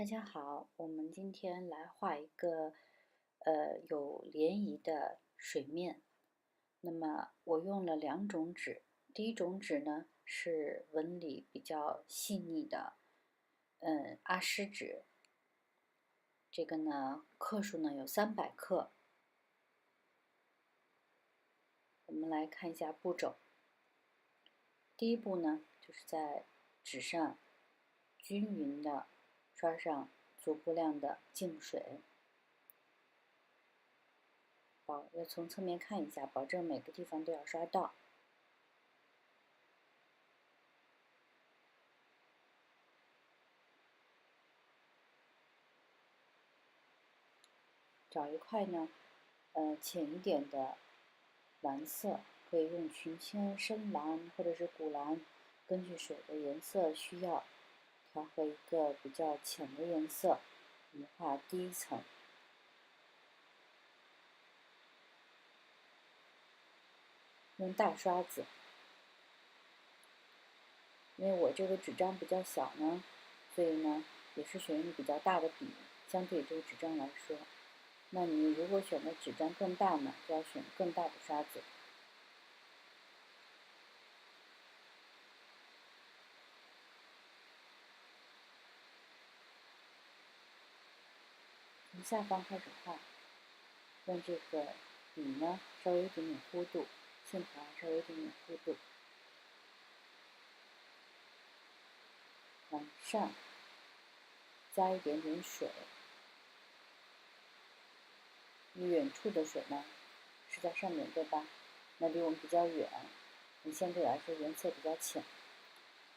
大家好，我们今天来画一个有涟漪的水面。那么我用了两种纸，第一种纸呢是纹理比较细腻的，阿诗纸。这个呢克数呢有300克。我们来看一下步骤。第一步呢就是在纸上均匀的刷上足够量的净水。要从侧面看一下，保证每个地方都要刷到。找一块呢，浅一点的蓝色，可以用群青、深蓝或者是古蓝，根据水的颜色需要，调和一个比较浅的颜色。我们画第一层。用大刷子，因为我这个纸张比较小呢，所以呢也是选用比较大的笔，相对这个纸张来说。那你如果选的纸张更大呢，就要选更大的刷子。从下方开始画，用这个笔呢稍微有点点弧度，线条稍微有点点弧度，往上加一点点水。你远处的水呢是在上面对吧？那离我们比较远，你相对来说颜色比较浅。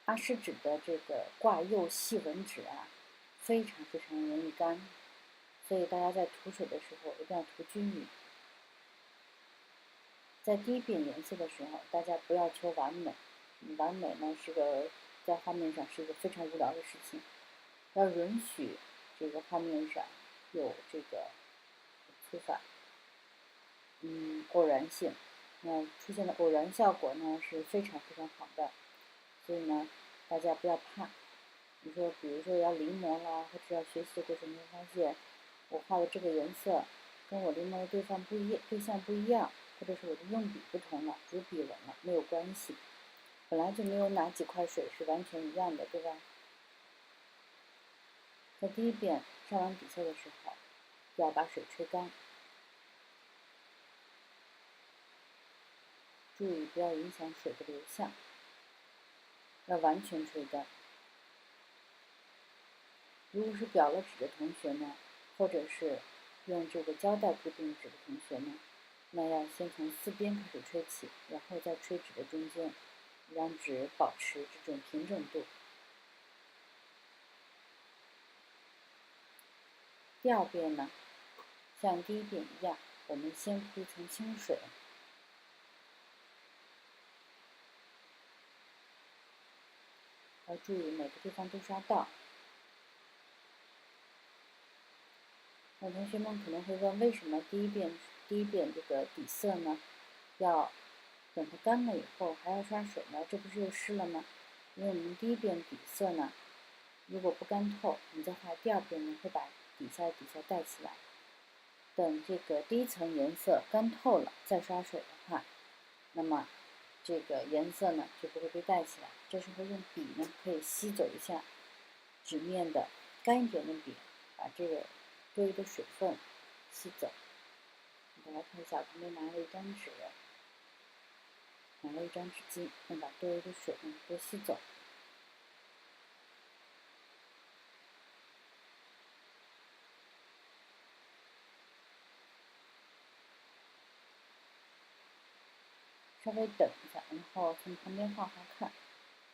阿诗纸的这个挂釉细纹纸啊，非常容易干，所以大家在涂水的时候一定要涂均匀。在第一遍颜色的时候，大家不要求完美，完美呢在画面上是一个非常无聊的事情，要允许这个画面上有这个粗法，偶然性。那出现的偶然效果呢是非常好的，所以呢大家不要怕。你说比如说要临摹啦，或者要学习的过程中发现我画的这个颜色跟我临摹的对象不一样，或者是我的用笔不同了，主笔纹了，没有关系，本来就没有哪几块水是完全一样的，对吧？在第一遍上完底色的时候，要把水吹干，注意不要影响水的流向，要完全吹干。如果是裱了纸的同学呢，或者是用这个胶带固定纸的同学呢，那要先从4边开始吹起，然后再吹纸的中间，让纸保持这种平整度。第二遍呢，像第一遍一样，我们先铺一层清水，要注意每个地方都刷到。那同学们可能会问，为什么第一遍这个底色呢，要等它干了以后还要刷水呢？这不是又湿了吗？因为我们第一遍底色呢，如果不干透，你再画第二遍呢，会把底下带起来。等这个第一层颜色干透了，再刷水的话，那么这个颜色呢就不会被带起来。这时候用笔呢可以吸走一下纸面的干一点的笔，把这个多余的水分吸走。大家看一下，旁边拿了一张纸，拿了一张纸巾，把多余的水都吸走。稍微等一下，然后从旁边画看，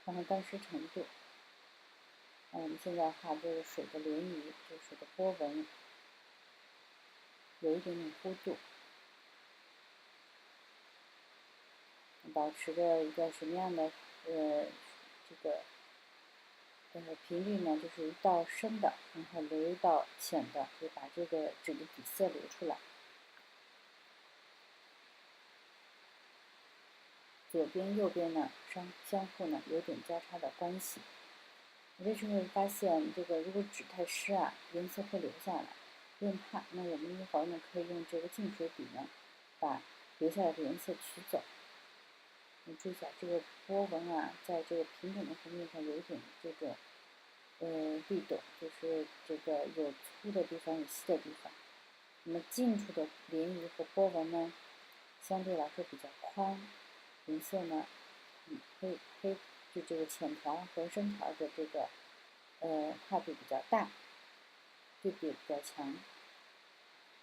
看看干湿程度。那我们现在画这个水的涟漪，这个水的波纹有一点点弧度，保持着一个什么样的这个频率呢？就是一道深的，然后流一道浅的，就把这个纸的底色流出来。左边右边呢相互呢有点交叉的关系。有的时候发现这个如果纸太湿啊，颜色会留下来，不用怕。那我们一会儿呢可以用这个净水笔呢，把留下来的颜色取走。你注意一下这个波纹啊，在这个平整的湖面上有一点这个律动，就是这个有粗的地方，有细的地方。那么近处的涟漪和波纹呢，相对来说比较宽，颜色呢，黑就这个浅条和深条的这个跨度比较大，对比比较强。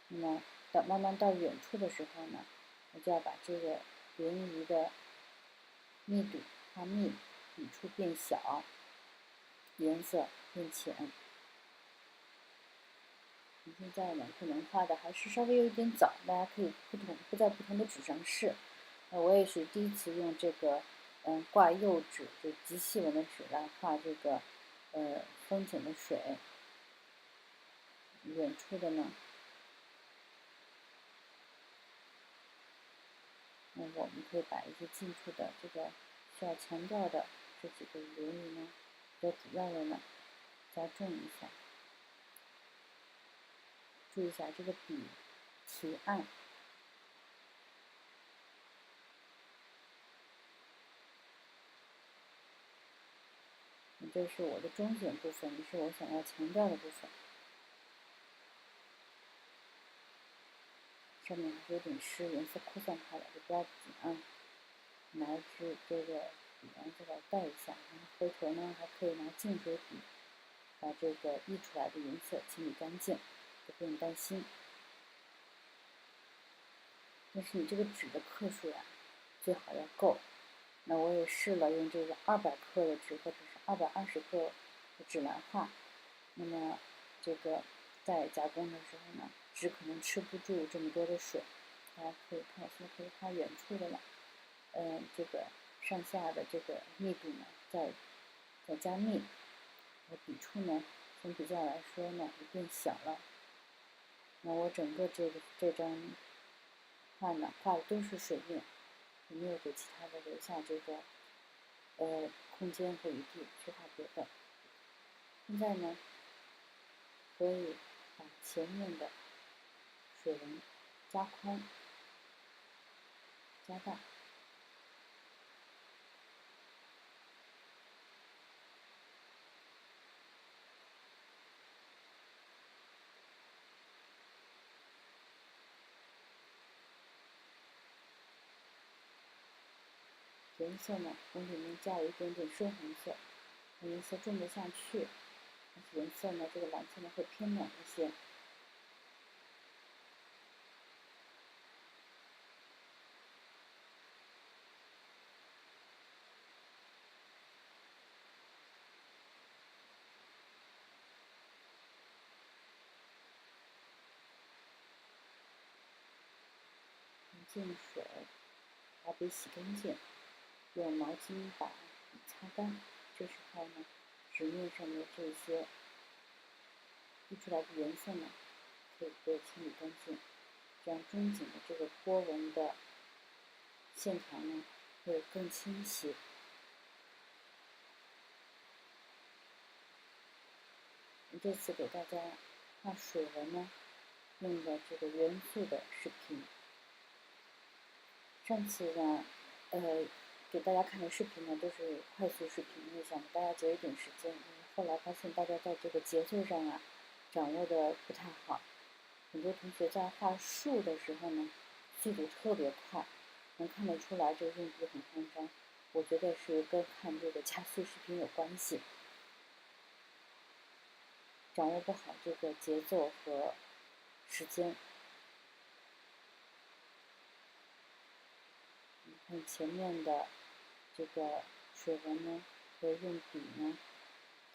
那么慢慢到远处的时候呢，我就要把这个涟漪的密度画密，笔触变小，颜色变浅。现在呢，可能画的还是稍微有点早，大家可以不在不同的纸上试。我也是第一次用这个挂釉纸，就极细纹的纸来画这个风景的水。远处的呢，那我们可以把一些近处的这个需要强调的这几个涟漪呢，比较主要的呢，加重一下。注意一下这个笔提按。这是我的中显部分，也是我想要强调的部分。上面还是有点湿，颜色扩散开来，就不要紧啊。拿支这个笔再把它带一下，然后回头呢还可以拿净水笔把这个溢出来的颜色清理干净，就不用担心。但是你这个纸的克数呀，最好要够。那我也试了用这个200克的纸或者是220克的纸来画，那么这个在加工的时候呢，纸可能吃不住这么多的水。大家可以看，现在可以画远处的了。这个上下的这个密度呢，再加密，笔触呢，相比较来说呢，也变小了。那我整个这张画呢，画的都是水面，也没有给其他的留下这个空间和余地去画别的。现在呢，可以把前面的水纹加宽、加大。颜色呢，从里面加一点点深红色，颜色重不下去。颜色呢，这个蓝色呢会偏暖一些。净水，把笔洗干净，用毛巾把笔擦干。这时候呢，纸面上的这些溢出来的颜色呢，可以被清理干净，这样中景的这个波纹的线条呢会更清晰。这次给大家画水纹呢，用的这个元素的视频。上次呢，给大家看的视频呢都是快速视频，也想给大家节约点时间。后来发现大家在这个节奏上啊，掌握的不太好。很多同学在画树的时候呢，速度特别快，能看得出来这个用笔很慌张。我觉得是跟看这个加速视频有关系，掌握不好这个节奏和时间。你看前面的这个水纹呢，可以用笔呢，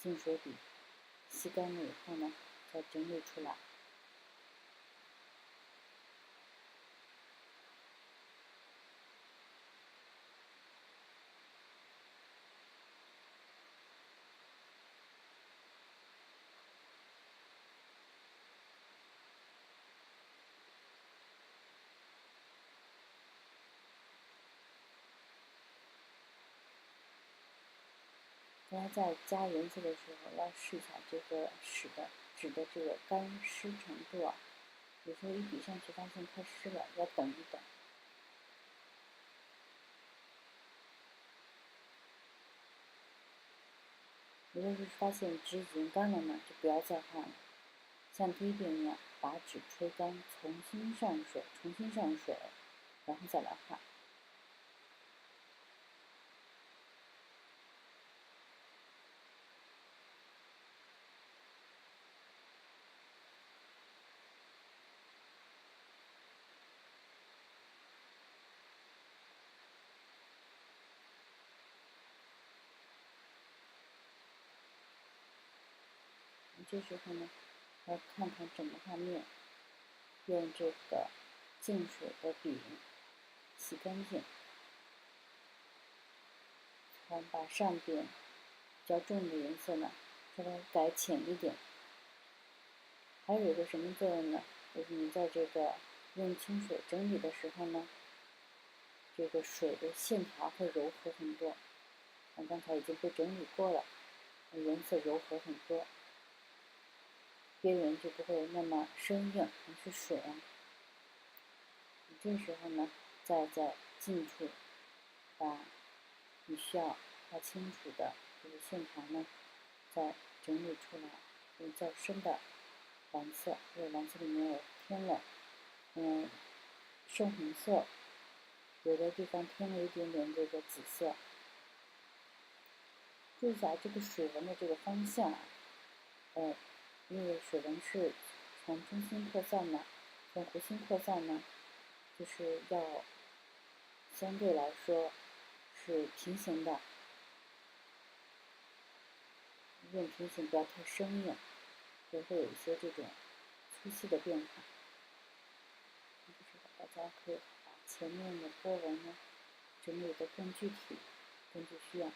净水笔吸干了以后呢，再整理出来。大家在加颜色的时候要试一下这个纸的这个干湿程度啊。有时候一笔上去发现太湿了，要等一等。如果是发现纸已经干了呢，就不要再画了，像第一遍一样，把纸吹干，重新上水，然后再来画。这时候呢，要看看整个画面，用这个净水的笔洗干净，把上边比较重的颜色呢稍微改浅一点。还有一个什么作用呢？就是你在这个用清水整理的时候呢，这个水的线条会柔和很多。刚才已经被整理过了，颜色柔和很多，边缘就不会那么生硬，还是水啊。这时候呢，再在近处把你需要画清楚的这个线条呢，再整理出来，用较深的蓝色，这个蓝色里面有添了深红色，有的地方添了一点点这个紫色。注意一下这个水纹的这个方向啊，因为水纹是从中心扩散呢，从弧心扩散呢，就是要相对来说是平行的，用平行不要太生硬，也会有一些这种粗细的变化。这时候大家可以把前面的波纹呢整理得更具体，根据需要。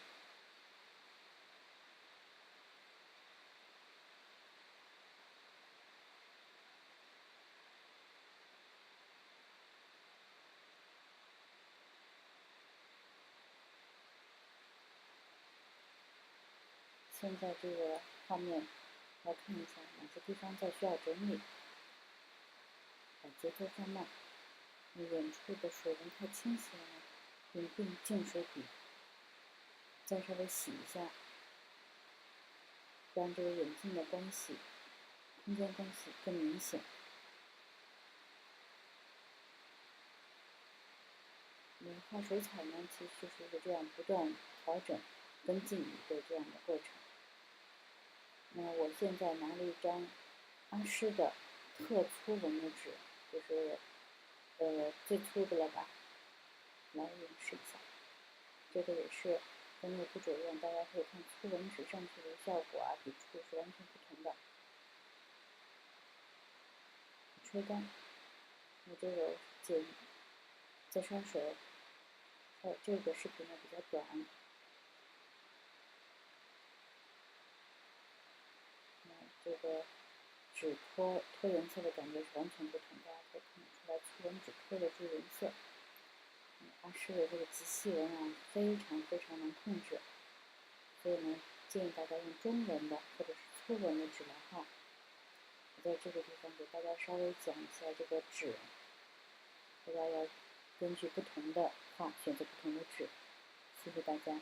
现在这个画面来看一下哪些地方再需要整理，把节奏放慢。远处的水纹太清晰了呢，用净水笔再稍微洗一下，让这个远近的关系、空间关系更明显。画水彩呢，其实就是一个这样不断调整、跟进一个这样的过程。那我现在拿了一张阿诗的特粗纹的纸，就是最粗的了吧，来演示一下。这个也是跟那个步骤一样，大家可以看粗纹纸上去的效果啊，笔触是完全不同的。吹干，我这个再刷水。这个视频呢比较短，这个纸脱颜色的感觉是完全不同，大家可以看得出来粗纹纸脱得出颜色。阿诗的这个极细纹啊，非常能控制，所以呢，建议大家用中纹的或者是粗纹的纸来画。我在这个地方给大家稍微讲一下这个纸，大家要根据不同的画选择不同的纸。谢谢大家。